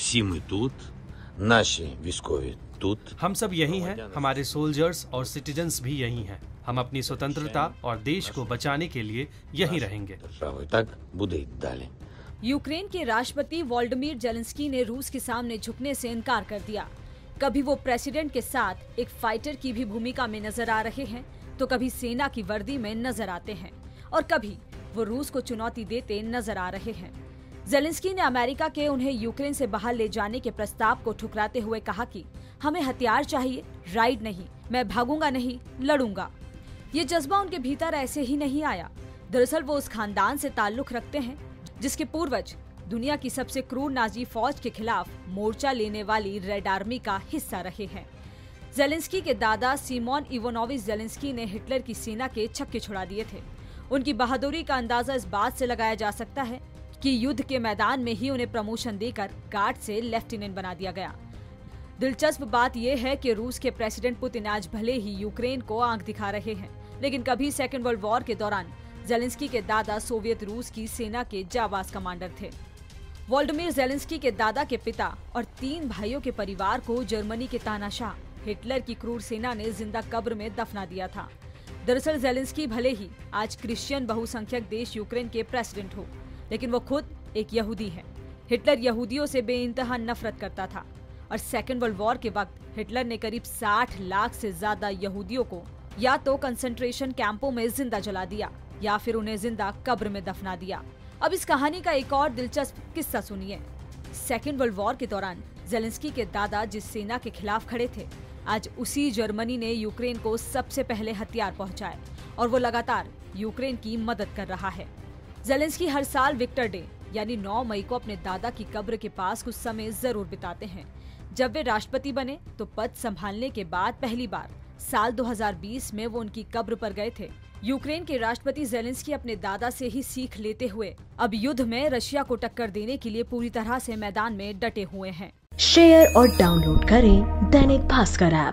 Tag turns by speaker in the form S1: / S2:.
S1: Всі ми тут, наші військові тут.
S2: हम सब यही हैं, हमारे सोल्जर्स और सिटीजन्स भी यही हैं। हम अपनी स्वतंत्रता और देश को बचाने के लिए यहीं रहेंगे।
S1: держави. Так буде й далі.
S3: यूक्रेन के राष्ट्रपति वोल्डीमिर जेलेंस्की ने रूस के सामने झुकने से इनकार कर दिया। कभी वो प्रेसिडेंट के साथ एक फाइटर की भी भूमिका में नजर आ रहे हैं, तो कभी सेना की वर्दी में नजर आते हैं और कभी वो रूस को चुनौती देते नजर आ रहे हैं। जेलेंस्की ने अमेरिका के उन्हें यूक्रेन से बाहर ले जाने के प्रस्ताव को ठुकराते हुए कहा कि हमें हथियार चाहिए, राइड नहीं, मैं भागूंगा नहीं, लड़ूंगा। ये जज्बा उनके भीतर ऐसे ही नहीं आया। दरअसल वो उस खानदान से ताल्लुक रखते हैं जिसके पूर्वज दुनिया की सबसे क्रूर नाजी फौज के खिलाफ मोर्चा लेने वाली रेड आर्मी का हिस्सा रहे हैं। जेलेंस्की के दादा सिमोन इवानोविच जेलेंस्की ने हिटलर की सेना के छक्के छुड़ा दिए थे। उनकी बहादुरी का अंदाजा इस बात से लगाया जा सकता है कि युद्ध के मैदान में ही उन्हें प्रमोशन देकर गार्ड से लेफ्टिनेंट बना दिया गया। दिलचस्प बात यह है कि रूस के प्रेसिडेंट पुतिन आज भले ही यूक्रेन को आंख दिखा रहे हैं, लेकिन कभी सेकेंड वर्ल्ड वॉर के दौरान जेलेंस्की के दादा सोवियत रूस की सेना के जाबाज कमांडर थे। वोल्डीमिर जेलेंस्की के दादा के पिता और 3 भाइयों के परिवार को जर्मनी के तानाशाह हिटलर की क्रूर सेना ने जिंदा कब्र में दफना दिया था। दरअसल जेलेंस्की भले ही आज क्रिश्चियन बहुसंख्यक देश यूक्रेन के प्रेसिडेंट हो, लेकिन वो खुद एक यहूदी है। हिटलर यहूदियों से बेइंतहा नफरत करता था और सेकेंड वर्ल्ड वॉर के वक्त हिटलर ने करीब 60 लाख से ज्यादा यहूदियों को या तो कंसंट्रेशन कैंपों में जिंदा जला दिया या फिर उन्हें जिंदा कब्र में दफना दिया। अब इस कहानी का एक और दिलचस्प किस्सा सुनिए। सेकेंड वर्ल्ड वॉर के दौरान जेलेंस्की के दादा जिस सेना के खिलाफ खड़े थे, आज उसी जर्मनी ने यूक्रेन को सबसे पहले हथियार पहुंचाए और वो लगातार यूक्रेन की मदद कर रहा है। जेलेंस्की हर साल विक्टर डे यानी 9 मई को अपने दादा की कब्र के पास कुछ समय जरूर बिताते हैं। जब वे राष्ट्रपति बने तो पद संभालने के बाद पहली बार साल 2020 में वो उनकी कब्र पर गए थे। यूक्रेन के राष्ट्रपति जेलेंस्की अपने दादा से ही सीख लेते हुए अब युद्ध में रशिया को टक्कर देने के लिए पूरी तरह से मैदान में डटे हुए हैं।
S4: शेयर और डाउनलोड करें दैनिक भास्कर ऐप।